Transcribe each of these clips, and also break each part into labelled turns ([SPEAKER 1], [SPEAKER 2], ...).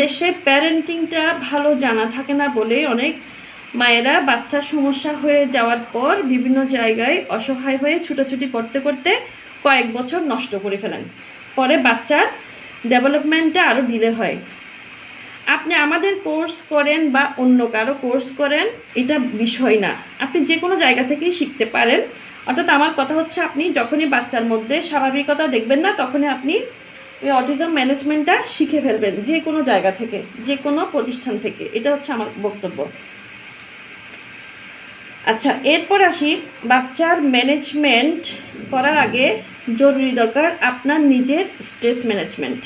[SPEAKER 1] দেশে প্যারেন্টিংটা ভালো জানা থাকে না বলে অনেক মায়েরা বাচ্চার সমস্যা হয়ে যাওয়ার পর বিভিন্ন জায়গায় অসহায় হয়ে ছুটাছুটি করতে করতে কয়েক বছর নষ্ট করে ফেলেন। পরে বাচ্চার ডেভেলপমেন্টটা আরও ডিলে হয়। আপনি আমাদের কোর্স করেন বা অন্য কারো কোর্স করেন, এটা বিষয় না। আপনি যে কোনো জায়গা থেকেই শিখতে পারেন। অর্থাৎ আমার কথা হচ্ছে, আপনি যখনই বাচ্চার মধ্যে স্বাভাবিকতা দেখবেন না, তখনই আপনি ওই অটিজম ম্যানেজমেন্টটা শিখে ফেলবেন, যে কোনো জায়গা থেকে, যে কোনো প্রতিষ্ঠান থেকে। এটা হচ্ছে আমার বক্তব্য। আচ্ছা, এরপর আসি, বাচ্চার ম্যানেজমেন্ট করার আগে জরুরি দরকার আপনার নিজের স্ট্রেস ম্যানেজমেন্ট।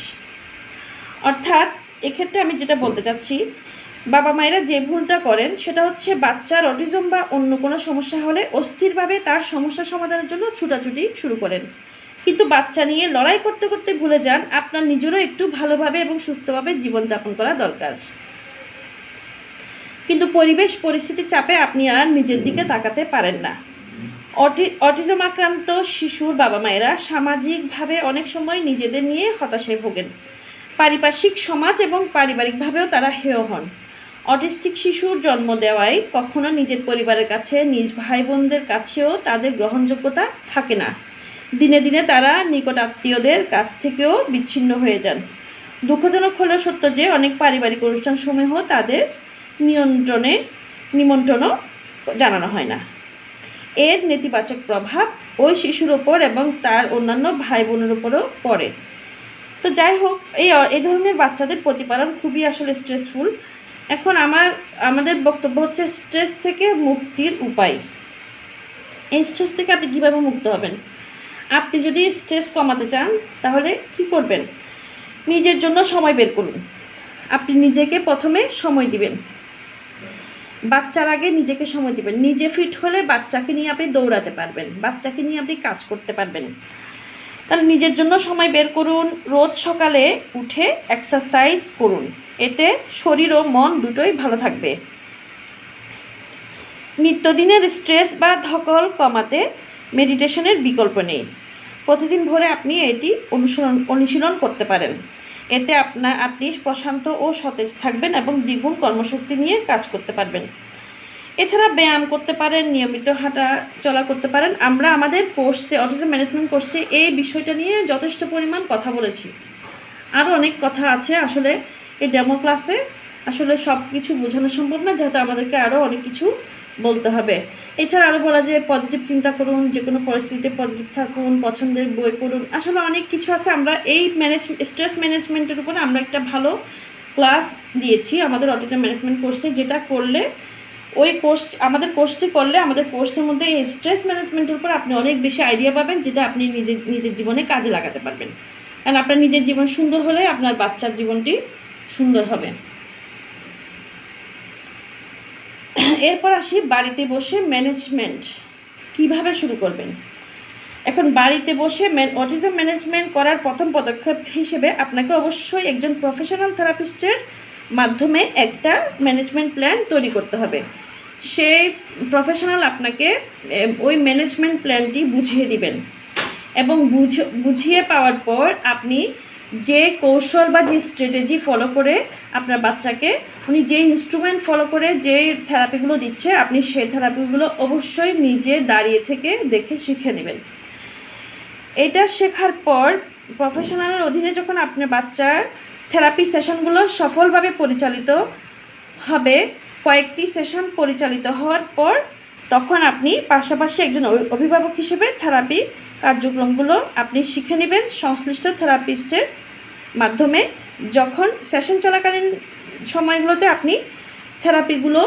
[SPEAKER 1] অর্থাৎ এক্ষেত্রে আমি যেটা বলতে চাচ্ছি, বাবা মায়েরা যে ভুলটা করেন সেটা হচ্ছে, বাচ্চার অটিজম বা অন্য কোনো সমস্যা হলে অস্থিরভাবে তার সমস্যা সমাধানের জন্য ছুটাছুটি শুরু করেন, কিন্তু বাচ্চা নিয়ে লড়াই করতে করতে ভুলে যান আপনার নিজেরও একটু ভালোভাবে এবং সুস্থভাবে জীবনযাপন করা দরকার। কিন্তু পরিবেশ পরিস্থিতির চাপে আপনি আর নিজের দিকে তাকাতে পারেন না। অটিজম আক্রান্ত শিশুর বাবা মায়েরা সামাজিকভাবে অনেক সময় নিজেদের নিয়ে হতাশায় ভোগেন। পারিপার্শ্বিক সমাজ এবং পারিবারিকভাবেও তারা হেয় হন। অটিস্টিক শিশুর জন্ম দেওয়ায় কখনো নিজের পরিবারের কাছে, নিজ ভাই বোনদের কাছেও তাদের গ্রহণযোগ্যতা থাকে না। দিনে দিনে তারা নিকট আত্মীয়দের কাছ থেকেও বিচ্ছিন্ন হয়ে যান। দুঃখজনক হলেও সত্য যে অনেক পারিবারিক অনুষ্ঠানসমূহ তাদের নিমন্ত্রণও জানানো হয় না। এর নেতিবাচক প্রভাব ওই শিশুর ওপর এবং তার অন্যান্য ভাই বোনের ওপরও পড়ে। তো যাই হোক, এই ধরনের বাচ্চাদের প্রতিপালন খুবই আসলে স্ট্রেসফুল। এখন আমাদের বক্তব্য হচ্ছে স্ট্রেস থেকে মুক্তির উপায়। এই স্ট্রেস থেকে আপনি কীভাবে মুক্ত হবেন? আপনি যদি স্ট্রেস কমাতে চান তাহলে কি করবেন? নিজের জন্য সময় বের করুন। আপনি নিজেকে প্রথমে সময় দিবেন, বাচ্চার আগে নিজেকে সময় দিবেন। নিজে ফিট হলে বাচ্চাকে নিয়ে আপনি দৌড়াতে পারবেন, বাচ্চাকে নিয়ে আপনি কাজ করতে পারবেন। তাহলে নিজের জন্য সময় বের করুন। রোজ সকালে উঠে এক্সারসাইজ করুন, এতে শরীর ও মন দুটোই ভালো থাকবে। নিত্যদিনের স্ট্রেস বা ধকল কমাতে মেডিটেশনের বিকল্প নেই। প্রতিদিন ভোরে আপনি এটি অনুশীলন করতে পারেন। এতে আপনি প্রশান্ত ও সতেজ থাকবেন এবং দ্বিগুণ কর্মশক্তি নিয়ে কাজ করতে পারবেন। এছাড়া ব্যায়াম করতে পারেন, নিয়মিত হাঁটা চলা করতে পারেন। আমরা আমাদের কোর্সে, অটিজম ম্যানেজমেন্ট কোর্সে, এই বিষয়টা নিয়ে যথেষ্ট পরিমাণ কথা বলেছি। আরও অনেক কথা আছে। আসলে এই ডেমো ক্লাসে আসলে সব কিছু বোঝানো সম্ভব না, যেহেতু আমাদেরকে আরও অনেক কিছু বলতে হবে। এছাড়া আরও বলা যায়, পজিটিভ চিন্তা করুন, যে কোনো পরিস্থিতিতে পজিটিভ থাকুন, পছন্দের বই পড়ুন। আসলে অনেক কিছু আছে। আমরা এই স্ট্রেস ম্যানেজমেন্টের উপর আমরা একটা ভালো ক্লাস দিয়েছি আমাদের অটিজম ম্যানেজমেন্ট কোর্সে, যেটা করলে আমাদের কোর্সটি করলে আমাদের কোর্সের মধ্যে এই স্ট্রেস ম্যানেজমেন্টের উপর আপনি অনেক বেশি আইডিয়া পাবেন, যেটা আপনি নিজের জীবনে কাজে লাগাতে পারবেন। কারণ আপনার নিজের জীবন সুন্দর হলে আপনার বাচ্চার জীবনটি সুন্দর হবে। এরপর আসি, বাড়িতে বসে ম্যানেজমেন্ট কিভাবে শুরু করবেন। এখন বাড়িতে বসে অটিজম ম্যানেজমেন্ট করার প্রথম পদক্ষেপ হিসেবে আপনাকে অবশ্যই একজন প্রফেশনাল থেরাপিস্টের মাধ্যমে একটা ম্যানেজমেন্ট প্ল্যান তৈরি করতে হবে। সেই প্রফেশনাল আপনাকে ওই ম্যানেজমেন্ট প্ল্যানটি বুঝিয়ে দিবেন, এবং বুঝিয়ে পাওয়ার পর আপনি যে কৌশল বা যে স্ট্র্যাটেজি ফলো করে আপনার বাচ্চাকে, উনি যে ইনস্ট্রুমেন্ট ফলো করে যে থেরাপিগুলো দিচ্ছে, আপনি সেই থেরাপিগুলো অবশ্যই নিজে দাঁড়িয়ে থেকে দেখে শিখে নেবেন। এটা শেখার পর প্রফেশনালের অধীনে যখন আপনার বাচ্চার থেরাপি সেশনগুলো সফলভাবে পরিচালিত হবে, কয়েকটি সেশন পরিচালিত হওয়ার পর, তখন আপনি পাশাপাশি একজন অভিভাবক হিসেবে থেরাপি কার্যক্রমগুলো আপনি শিখে নেবেন সংশ্লিষ্ট থেরাপিস্টের মাধ্যমে। যখন সেশন চলাকালীন সময়গুলোতে আপনি থেরাপিগুলো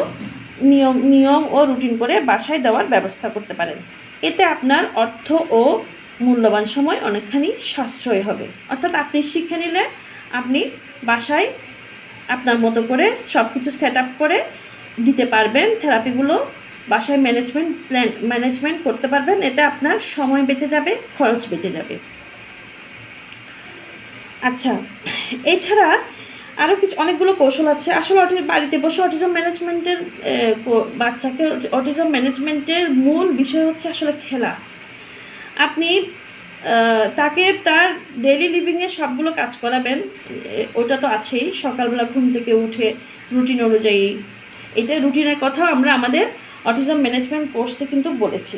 [SPEAKER 1] নিয়ম ও রুটিন করে বাসায় দেওয়ার ব্যবস্থা করতে পারেন। এতে আপনার অর্থ ও মূল্যবান সময় অনেকখানি সাশ্রয় হবে। অর্থাৎ আপনি শিখে নিলে আপনি বাসায় আপনার মতো করে সব কিছু সেট আপ করে দিতে পারবেন, থেরাপিগুলো বাসায় ম্যানেজমেন্ট করতে পারবেন। এতে আপনার সময় বেঁচে যাবে, খরচ বেঁচে যাবে। আচ্ছা, এছাড়া আরও অনেকগুলো কৌশল আছে। আসলে বাড়িতে বসে অটিজম ম্যানেজমেন্টের অটিজম ম্যানেজমেন্টের মূল বিষয় হচ্ছে আসলে খেলা। আপনি তাকে তার ডেইলি লিভিংয়ে সবগুলো কাজ করাবেন, ওটা তো আছেই। সকালবেলা ঘুম থেকে উঠে রুটিন অনুযায়ী, এটা রুটিনের কথাও আমরা আমাদের অটিজম ম্যানেজমেন্ট কোর্সে কিন্তু বলেছি।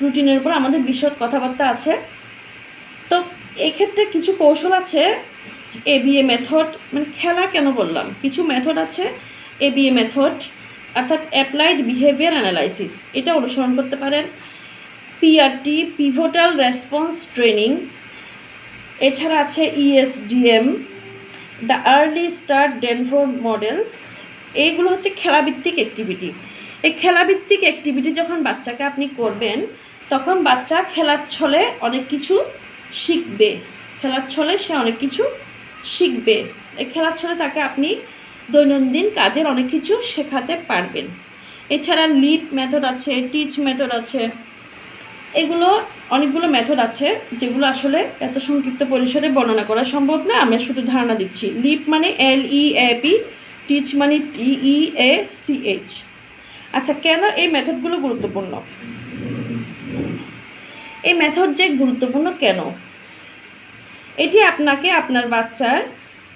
[SPEAKER 1] রুটিনের উপর আমাদের বিশদ কথাবার্তা আছে। তো এই ক্ষেত্রে কিছু কৌশল আছে, এবিএ মেথড, মানে খেলা কেন বললাম, কিছু মেথড আছে এবিএ মেথড, অর্থাৎ অ্যাপ্লাইড বিহেভিয়ার অ্যানালাইসিস, এটা অনুসরণ করতে পারেন। পিআরটি, পিভোটাল রেসপন্স ট্রেনিং, এছাড়া আছে ইএসডিএম, দ্য আর্লি স্টার্ট ডেনফোর মডেল। এইগুলো হচ্ছে খেলাভিত্তিক অ্যাক্টিভিটি। এই খেলাভিত্তিক অ্যাক্টিভিটি যখন বাচ্চাকে আপনি করবেন, তখন বাচ্চা খেলার ছলে অনেক কিছু শিখবে, খেলার ছলে সে অনেক কিছু শিখবে। এই খেলার ছলে তাকে আপনি দৈনন্দিন কাজের অনেক কিছু শেখাতে পারবেন। এছাড়া লিপ মেথড আছে, টিচ মেথড আছে, এগুলো অনেকগুলো মেথড আছে যেগুলো আসলে এত সংক্ষিপ্ত পরিসরে বর্ণনা করা সম্ভব না, আমি শুধু ধারণা দিচ্ছি। লিপ মানে LEAP, টিচ মানে TEACH। আচ্ছা, কেন এই মেথডগুলো গুরুত্বপূর্ণ? এই মেথড যে গুরুত্বপূর্ণ কেন, এটি আপনাকে আপনার বাচ্চার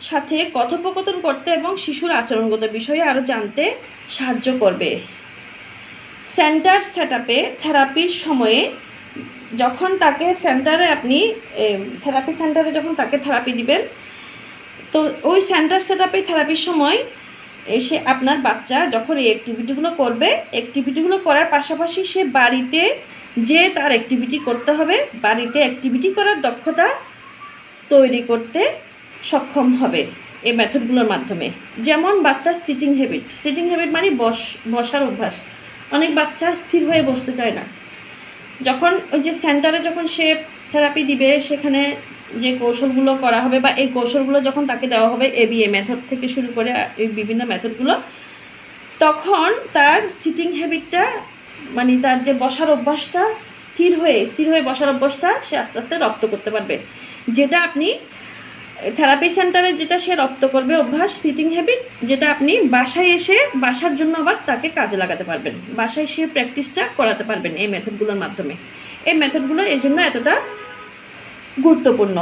[SPEAKER 1] সাথে কথোপকথন করতে এবং শিশুর আচরণগত বিষয়ে আরও জানতে সাহায্য করবে। সেন্টার সেটআপে থেরাপির সময়ে যখন তাকে সেন্টারে আপনি থেরাপি সেন্টারে যখন তাকে থেরাপি দিবেন, তো ওই সেন্টার সেটআপে থেরাপির সময় এসে আপনার বাচ্চা যখন এই অ্যাক্টিভিটিগুলো করবে, অ্যাক্টিভিটিগুলো করার পাশাপাশি সে বাড়িতে যে তার অ্যাক্টিভিটি করতে হবে, বাড়িতে অ্যাক্টিভিটি করার দক্ষতা তৈরি করতে সক্ষম হবে এই মেথডগুলোর মাধ্যমে। যেমন বাচ্চার সিটিং হ্যাবিট মানে বসার অভ্যাস। অনেক বাচ্চা স্থির হয়ে বসতে চায় না। যখন ওই যে সেন্টারে যখন সে থেরাপি দিবে, সেখানে যে কৌশলগুলো করা হবে বা এই কৌশলগুলো যখন তাকে দেওয়া হবে, এবিএ মেথড থেকে শুরু করে এই বিভিন্ন মেথডগুলো, তখন তার সিটিং হ্যাবিটটা, মানে তার যে বসার অভ্যাসটা, স্থির হয়ে বসার অভ্যাসটা সে আস্তে আস্তে রপ্ত করতে পারবে। যেটা আপনি থেরাপি সেন্টারে যেটা সে রপ্ত করবে অভ্যাস, সিটিং হ্যাবিট, যেটা আপনি বাসায় এসে বাসার জন্য আবার তাকে কাজে লাগাতে পারবেন, বাসায় সে প্র্যাকটিসটা করাতে পারবেন এই মেথডগুলোর মাধ্যমে। এই মেথডগুলো এই জন্য এতটা গুরুত্বপূর্ণ।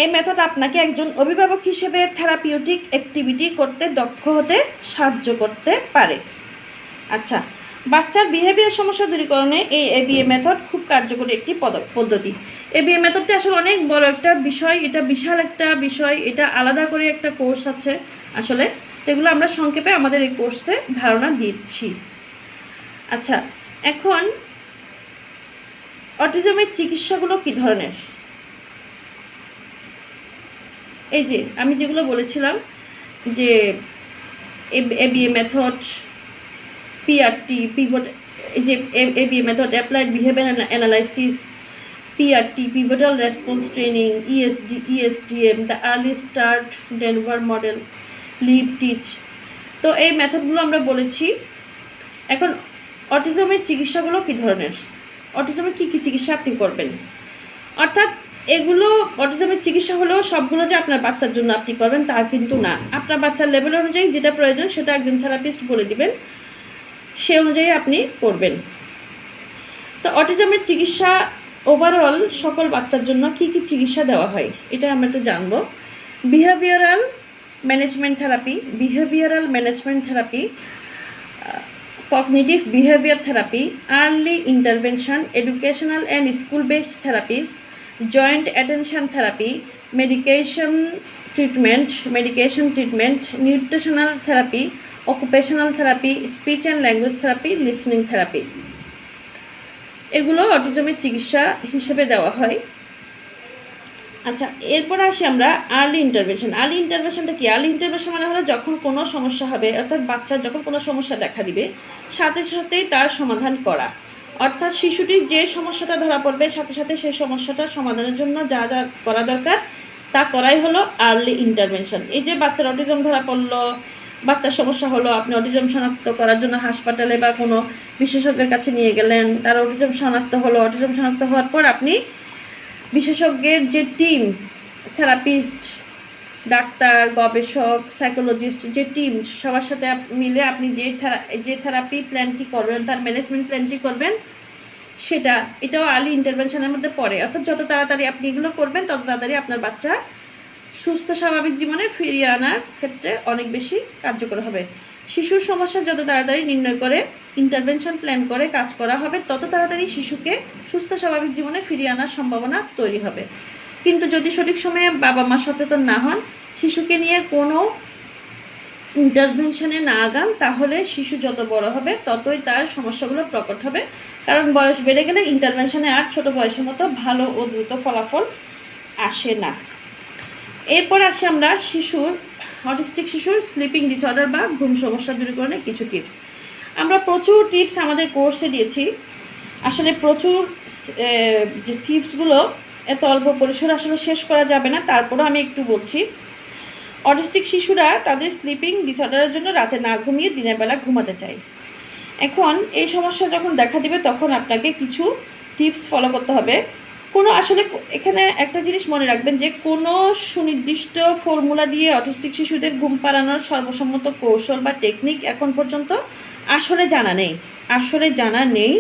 [SPEAKER 1] এই মেথড আপনাকে একজন অভিভাবক হিসেবে থেরাপিউটিক অ্যাক্টিভিটি করতে দক্ষ হতে সাহায্য করতে পারে। আচ্ছা, বাচ্চার বিহেভিয়ার সমস্যা দূরীকরণে এই এবিএ মেথড খুব কার্যকরী একটি পদ্ধতি। এবিএ মেথডটা আসলে অনেক বড় একটা বিষয়, এটা বিশাল একটা বিষয়, এটা আলাদা করে একটা কোর্স আছে আসলে। তো এগুলো আমরা সংক্ষেপে আমাদের এই কোর্সে ধারণা দিচ্ছি। আচ্ছা, এখন অটিজমের চিকিৎসাগুলো কী ধরনের? এই যে আমি যেগুলো বলেছিলাম যে এবিএ মেথড, পিআরটি, এই যে ABA method, applied behaviour analysis, PRT, pivotal response training, ESDM, the early start Denver model, LEAP, TEACCH. তো এই মেথডগুলো আমরা বলেছি। এখন অটিজমের চিকিৎসাগুলো কী ধরনের, অটিজমের কী কী চিকিৎসা আপনি করবেন, অর্থাৎ এগুলো অটিজমের চিকিৎসা হলেও সবগুলো যে আপনার বাচ্চার জন্য আপনি করবেন তা কিন্তু না। আপনার বাচ্চার লেভেল অনুযায়ী যেটা প্রয়োজন সেটা একজন থেরাপিস্ট বলে দিবেন, সে অনুযায়ী আপনি করবেন। তো অটিজমের চিকিৎসা ওভারঅল সকল বাচ্চার জন্য কী কী চিকিৎসা দেওয়া হয় এটা আমরা একটু জানবো। Behavioural management therapy, cognitive behaviour therapy, early intervention, educational and school based three piece, joint attention therapy, medication treatment, nutritional therapy, occupational therapy, speech and language therapy, listening therapy, এগুলো অটিজমের চিকিৎসা হিসেবে দেওয়া হয়। আচ্ছা, এরপর আসি আমরা আর্লি ইন্টারভেনশনটা কি? আর্লি ইন্টারভেনশন মানে হলো যখন কোনো সমস্যা হবে, অর্থাৎ বাচ্চার যখন কোনো সমস্যা দেখা দিবে সাথে সাথেই তার সমাধান করা, অর্থাৎ শিশুটির যে সমস্যাটা ধরা পড়বে সাথে সাথে সেই সমস্যাটার সমাধানের জন্য যা যা করা দরকার তা করাই হলো আর্লি ইন্টারভেনশন। এই যে বাচ্চার অটিজম ধরা পড়লো, বাচ্চার সমস্যা হলো, আপনি অটিজম শনাক্ত করার জন্য হাসপাতালে বা কোনো বিশেষজ্ঞের কাছে নিয়ে গেলেন, তার অটিজম শনাক্ত হলো, অটিজম শনাক্ত হওয়ার পর আপনি বিশেষজ্ঞের যে টিম, থেরাপিস্ট, ডাক্তার, গবেষক, সাইকোলজিস্ট, যে টিম, সবার সাথে মিলে আপনি যে থেরাপি প্ল্যানটি করবেন, তার ম্যানেজমেন্ট প্ল্যানটি করবেন, এটাও আর্লি ইন্টারভেনশনের মধ্যে পড়ে। অর্থাৎ যত তাড়াতাড়ি আপনি এগুলো করবেন তত তাড়াতাড়ি আপনার বাচ্চা সুস্থ স্বাভাবিক জীবনে ফিরিয়ে আনার ক্ষেত্রে অনেক বেশি কার্যকর হবে। শিশুর সমস্যা যত তাড়াতাড়ি নির্ণয় করে ইন্টারভেনশন প্ল্যান করে কাজ করা হবে তত তাড়াতাড়ি শিশুকে সুস্থ স্বাভাবিক জীবনে ফিরিয়ে আনার সম্ভাবনা তৈরি হবে। কিন্তু যদি সঠিক সময়ে বাবা মা সচেতন না হন, শিশুকে নিয়ে কোনো ইন্টারভেনশনে না আগান, তাহলে শিশু যত বড় হবে ততই তার সমস্যাগুলো প্রকট হবে। কারণ বয়স বেড়ে গেলে ইন্টারভেনশনে আর ছোট বয়সের মতো ভালো ও দ্রুত ফলাফল আসে না। এরপর আসি আমরা অটিস্টিক শিশুর স্লিপিং ডিসঅর্ডার বা ঘুম সমস্যা দূরীকরণের কিছু টিপস। আমরা প্রচুর টিপস আমাদের কোর্সে দিয়েছি। আসলে প্রচুর যে টিপসগুলো এত অল্প পরিসরে আসলে শেষ করা যাবে না, তারপরেও আমি একটু বলছি। অটিস্টিক শিশুরা তাদের স্লিপিং ডিসঅর্ডারের জন্য রাতে না ঘুমিয়ে দিনের বেলা ঘুমাতে চায়। এখন এই সমস্যা যখন দেখা দেবে তখন আপনাকে কিছু টিপস ফলো করতে হবে। আসলে এখানে একটা জিনিস মনে রাখবেন যে কোনো সুনির্দিষ্ট ফর্মুলা দিয়ে অটিস্টিক শিশুদের ঘুম পাড়ানোর সর্বসম্মত কৌশল বা টেকনিক এখন পর্যন্ত আসলে জানা নেই।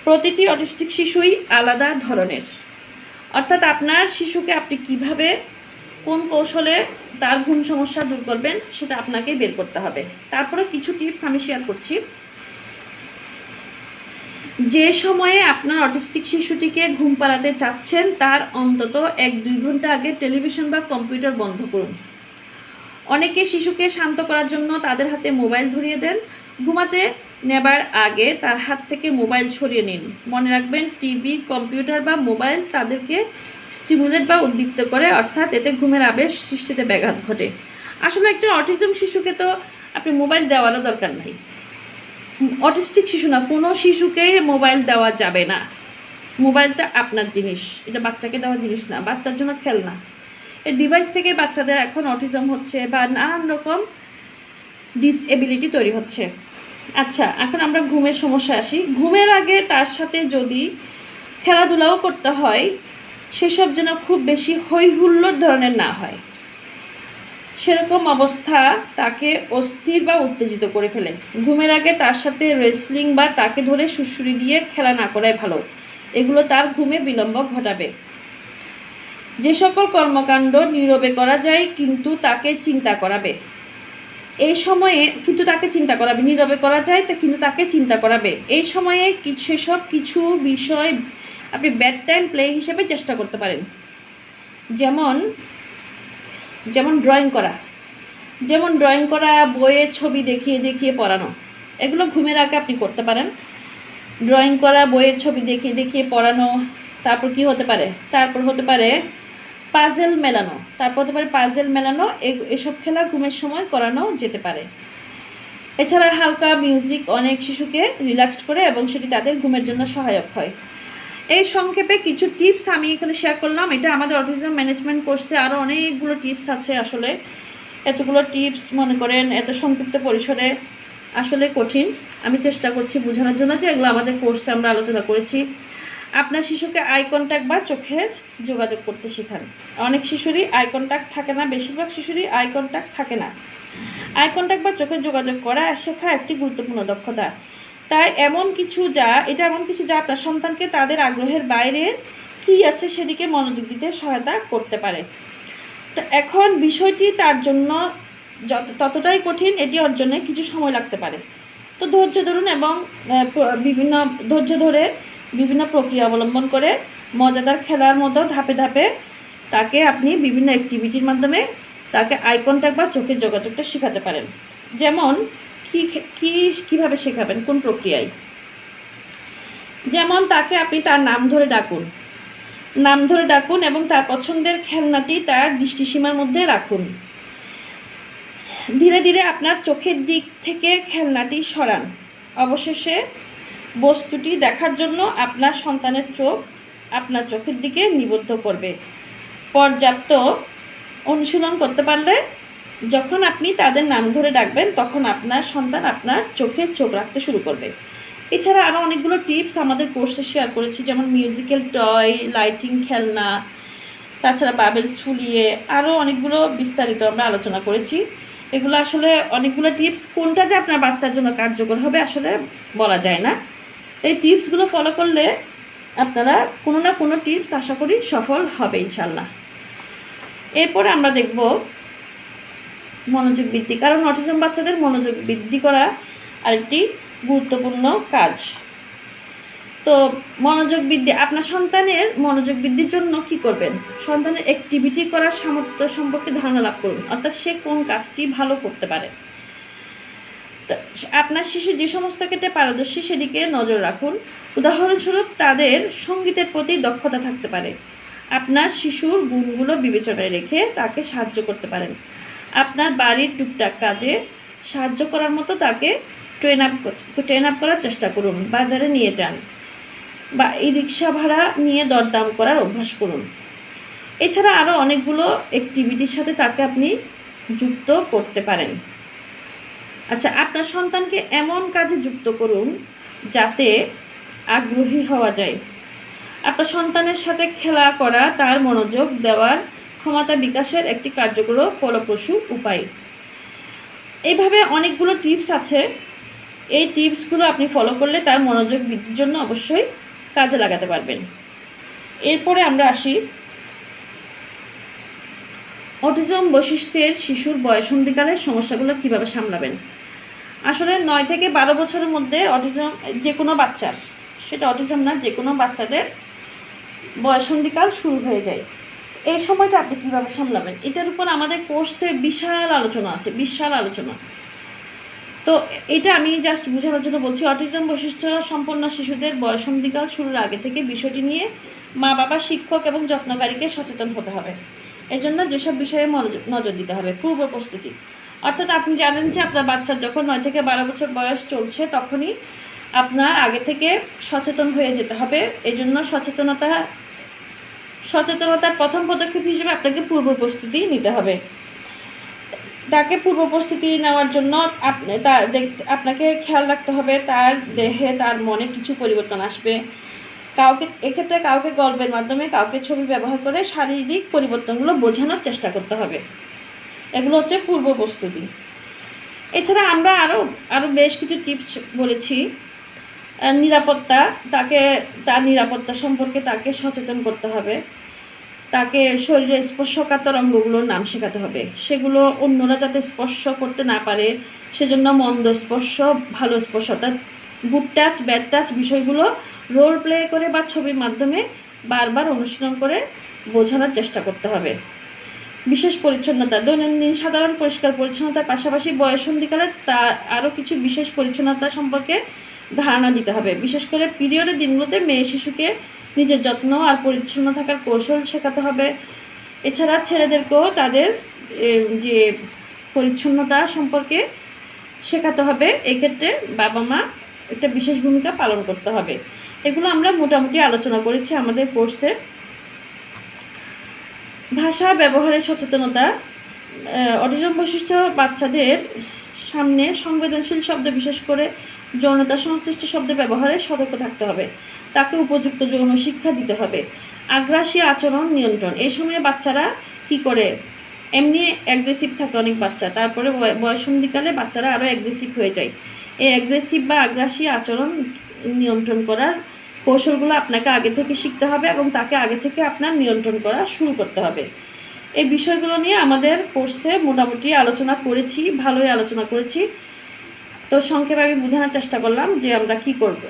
[SPEAKER 1] প্রতিটি অটিস্টিক শিশুই আলাদা ধরনের। অর্থাৎ আপনার শিশুকে আপনি কিভাবে কোন কৌশলে তার ঘুম সমস্যা দূর করবেন সেটা আপনাকেই বের করতে হবে। তারপরে কিছু টিপস আমি শেয়ার করছি। যে সময়ে আপনার অটিস্টিক শিশুটিকে ঘুম পাড়াতে চাচ্ছেন তার অন্তত 1-2 ঘন্টা আগে টেলিভিশন বা কম্পিউটার বন্ধ করুন। অনেকে শিশুকে শান্ত করার জন্য তাদের হাতে মোবাইল ধরিয়ে দেন। ঘুমাতে নেবার আগে তার হাত থেকে মোবাইল সরিয়ে নিন। মনে রাখবেন, টিভি, কম্পিউটার বা মোবাইল তাদেরকে স্টিমুলেট বা উদ্দীপ্ত করে, অর্থাৎ এতে ঘুমের আবেশ সৃষ্টিতে ব্যাঘাত ঘটে। আসলে একটা অটিজম শিশুকে তো আপনি মোবাইল দেওয়ারও দরকার নাই। অটিস্টিক শিশু না, কোনো শিশুকে মোবাইল দেওয়া যাবে না। মোবাইলটা আপনার জিনিস, এটা বাচ্চাকে দেওয়া জিনিস না, বাচ্চার জন্য খেলনা। এই ডিভাইস থেকে বাচ্চাদের এখন অটিজম হচ্ছে বা নানান রকম ডিসএবিলিটি তৈরি হচ্ছে। আচ্ছা, এখন আমরা ঘুমের সমস্যা আসি। ঘুমের আগে তার সাথে যদি খেলাধুলাও করতে হয়, সেসব যেন খুব বেশি হই হুল্লোড় ধরনের না হয়। সেরকম অবস্থা তাকে অস্থির বা উত্তেজিত করে ফেলে। ঘুমের আগে তার সাথে রেসলিং বা তাকে ধরে সুড়সুড়ি দিয়ে খেলা না করাই ভালো। এগুলো তার ঘুমে বিলম্ব ঘটাবে। যে সকল কর্মকাণ্ড নীরবে করা যায় কিন্তু তাকে চিন্তা করাবে, নীরবে করা যায় কিন্তু তাকে চিন্তা করাবে, এই সময়ে সেসব কিছু বিষয় আপনি বেড টাইম প্লে হিসেবে চেষ্টা করতে পারেন। যেমন ড্রয়িং করা, বইয়ের ছবি দেখিয়ে দেখিয়ে পড়ানো, এগুলো ঘুমের আগে আপনি করতে পারেন। ড্রয়িং করা, বইয়ের ছবি দেখিয়ে দেখিয়ে পড়ানো। তারপর হতে পারে পাজেল মেলানো, এসব খেলা ঘুমের সময় করানো যেতে পারে। এছাড়া হালকা মিউজিক অনেক শিশুকে রিল্যাক্স করে এবং সেটি তাদের ঘুমের জন্য সহায়ক হয়। এই সংক্ষেপে কিছু টিপস আমি এখানে শেয়ার করলাম। এটা আমাদের অটিজম ম্যানেজমেন্ট কোর্সে আরও অনেকগুলো টিপস আছে। আসলে এতগুলো টিপস মনে করেন এত সংক্ষিপ্ত পরিসরে আসলে কঠিন। আমি চেষ্টা করছি বোঝানোর জন্য যে এগুলো আমাদের কোর্সে আমরা আলোচনা করেছি। আপনার শিশুকে আই কন্ট্যাক্ট বা চোখের যোগাযোগ করতে শেখান। অনেক শিশুরই আই কন্ট্যাক্ট থাকে না, বেশিরভাগ শিশুরই আই কন্ট্যাক্ট থাকে না। আই কন্ট্যাক্ট বা চোখের যোগাযোগ করা শেখা একটি গুরুত্বপূর্ণ দক্ষতা। তাই এমন কিছু যা আপনার সন্তানকে তাদের আগ্রহের বাইরে কী আছে সেদিকে মনোযোগ দিতে সহায়তা করতে পারে। তো এখন বিষয়টি তার জন্য ততটাই কঠিন, এটি অর্জনে কিছু সময় লাগতে পারে। তো ধৈর্য ধরুন এবং বিভিন্ন প্রক্রিয়া অবলম্বন করে মজাদার খেলার মতো ধাপে ধাপে তাকে আপনি বিভিন্ন অ্যাক্টিভিটির মাধ্যমে তাকে আই কন্ট্যাক্ট বা চোখের যোগাযোগটা শেখাতে পারেন। যেমন কীভাবে শেখাবেন, কোন প্রক্রিয়ায়? যেমন তাকে আপনি তার নাম ধরে ডাকুন এবং তার পছন্দের খেলনাটি তার দৃষ্টিসীমার মধ্যে রাখুন। ধীরে ধীরে আপনার চোখের দিক থেকে খেলনাটি সরান। অবশেষে বস্তুটি দেখার জন্য আপনার সন্তানের চোখ আপনার চোখের দিকে নিবদ্ধ করবে। পর্যাপ্ত অনুশীলন করতে পারলে যখন আপনি তাদের নাম ধরে ডাকবেন তখন আপনার সন্তান আপনার চোখে চোখ রাখতে শুরু করবে। এছাড়া আরও অনেকগুলো টিপস আমাদের কোর্সে শেয়ার করেছি, যেমন মিউজিক্যাল টয়, লাইটিং খেলনা, তাছাড়া বাবেলস ফুলিয়ে আরও অনেকগুলো বিস্তারিত আমরা আলোচনা করেছি। এগুলো আসলে অনেকগুলো টিপস, কোনটা যে আপনার বাচ্চার জন্য কার্যকর হবে আসলে বলা যায় না। এই টিপসগুলো ফলো করলে আপনারা কোনো না কোনো টিপস আশা করি সফল হবে ইনশাল্লাহ। এরপরে আমরা দেখব মনোযোগ বৃদ্ধি, কারণ অটিজম বাচ্চাদের মনোযোগ বৃদ্ধি করা আরেকটি গুরুত্বপূর্ণ কাজ। তো মনোযোগ বৃদ্ধি, আপনার সন্তানের মনোযোগ বৃদ্ধির জন্য কি করবেন? সন্তানের অ্যাক্টিভিটি করার সামর্থ্য সম্পর্কে ধারণা লাভ করুন, অর্থাৎ সে কোন কাজটি ভালো করতে পারে। তো আপনার শিশু যে সমস্ত ক্ষেত্রে পারদর্শী সেদিকে নজর রাখুন। উদাহরণস্বরূপ তাদের সঙ্গীতের প্রতি দক্ষতা থাকতে পারে। আপনার শিশুর গুণগুলো বিবেচনায় রেখে তাকে সাহায্য করতে পারেন। আপনার বাড়ির টুকটাক কাজে সাহায্য করার মতো তাকে ট্রেন আপ করার চেষ্টা করুন। বাজারে নিয়ে যান বা এই রিক্সা ভাড়া নিয়ে দরদাম করার অভ্যাস করুন। এছাড়া আরও অনেকগুলো অ্যাক্টিভিটির সাথে তাকে আপনি যুক্ত করতে পারেন। আচ্ছা, আপনার সন্তানকে এমন কাজে যুক্ত করুন যাতে আগ্রহী হওয়া যায়। আপনার সন্তানের সাথে খেলা করা তার মনোযোগ দেওয়ার ক্ষমতা বিকাশের একটি কার্যকর ফলপ্রসূ উপায়। এইভাবে অনেকগুলো টিপস আছে, এই টিপসগুলো আপনি ফলো করলে তার মনোযোগ বৃদ্ধির জন্য অবশ্যই কাজে লাগাতে পারবেন। এরপরে আমরা আসি অটিজম বৈশিষ্ট্যের শিশুর বয়সন্ধিকালের সমস্যাগুলো কিভাবে সামলাবেন। আসলে 9 থেকে 12 বছরের মধ্যে অটিজম যে কোনো বাচ্চার, সেটা অটিজম না, যে কোনো বাচ্চাদের বয়সন্ধিকাল শুরু হয়ে যায়। এই সময়টা আপনি কীভাবে সামলাবেন, এটার উপর আমাদের কোর্সে বিশাল আলোচনা আছে, বিশাল আলোচনা। তো এটা আমি জাস্ট বোঝানোর জন্য বলছি, অটিজম বৈশিষ্ট্য সম্পন্ন শিশুদের বয়সন্ধিকাল শুরুর আগে থেকে বিষয়টি নিয়ে মা বাবা, শিক্ষক এবং যত্নকারীকে সচেতন হতে হবে। এজন্য যেসব বিষয়ে নজর দিতে হবে। পূর্ব প্রস্তুতি, অর্থাৎ আপনি জানেন যে আপনার বাচ্চার যখন 9 থেকে 12 বছর বয়স চলছে তখনই আপনার আগে থেকে সচেতন হয়ে যেতে হবে। এই জন্য সচেতনতার প্রথম পদক্ষেপ হিসেবে আপনাকে পূর্ব প্রস্তুতি নিতে হবে। তাকে পূর্ব প্রস্তুতি নেওয়ার জন্য আপনাকে খেয়াল রাখতে হবে তার দেহে, তার মনে কিছু পরিবর্তন আসবে। এক্ষেত্রে কাউকে গল্পের মাধ্যমে, কাউকে ছবি ব্যবহার করে শারীরিক পরিবর্তনগুলো বোঝানোর চেষ্টা করতে হবে। এগুলো হচ্ছে পূর্ব প্রস্তুতি। এছাড়া আমরা আরও বেশ কিছু টিপস বলেছি। নিরাপত্তা, তার নিরাপত্তা সম্পর্কে তাকে সচেতন করতে হবে। তাকে শরীরে স্পর্শকাতর অঙ্গগুলোর নাম শেখাতে হবে, সেগুলো অন্যরা যাতে স্পর্শ করতে না পারে সেজন্য মন্দ স্পর্শ, ভালো স্পর্শ, অর্থাৎ গুড টাচ, ব্যাড টাচ বিষয়গুলো রোল প্লে করে বা ছবির মাধ্যমে বারবার অনুশীলন করে বোঝানোর চেষ্টা করতে হবে। বিশেষ পরিচ্ছন্নতা, দৈনন্দিন সাধারণ পরিষ্কার পরিচ্ছন্নতার পাশাপাশি বয়সন্ধিকালে তার আরও কিছু বিশেষ পরিচ্ছন্নতা সম্পর্কে ধারণা দিতে হবে। বিশেষ করে পিরিয়ডের দিনগুলোতে মেয়ে শিশুকে নিজের যত্ন আর পরিচ্ছন্ন থাকার কৌশল শেখাতে হবে। এছাড়া ছেলেদেরকেও তাদের যে পরিচ্ছন্নতা সম্পর্কে শেখাতে হবে। এক্ষেত্রে বাবা মা একটা বিশেষ ভূমিকা পালন করতে হবে। এগুলো আমরা মোটামুটি আলোচনা করেছি আমাদের কোর্সে। ভাষা ব্যবহারের সচেতনতা, অটিজম বৈশিষ্ট্য বাচ্চাদের সামনে সংবেদনশীল শব্দ, বিশেষ করে যৌনতা সংশ্লিষ্ট শব্দ ব্যবহারে সতর্ক থাকতে হবে। তাকে উপযুক্ত যৌন শিক্ষা দিতে হবে। আগ্রাসী আচরণ নিয়ন্ত্রণ, এই সময়ে বাচ্চারা কি করে, এমনি অ্যাগ্রেসিভ থাকে অনেক বাচ্চা, তারপরে বয়সন্ধিকালে বাচ্চারা আরও অ্যাগ্রেসিভ হয়ে যায়। এই অ্যাগ্রেসিভ বা আগ্রাসী আচরণ নিয়ন্ত্রণ করার কৌশলগুলো আপনাকে আগে থেকে শিখতে হবে এবং তাকে আগে থেকে আপনার নিয়ন্ত্রণ করা শুরু করতে হবে। এই বিষয়গুলো নিয়ে আমাদের কোর্সে মোটামুটি আলোচনা করেছি, ভালোই আলোচনা করেছি। তো সংক্ষেপে আমি বোঝানোর চেষ্টা করলাম যে আমরা কি করব।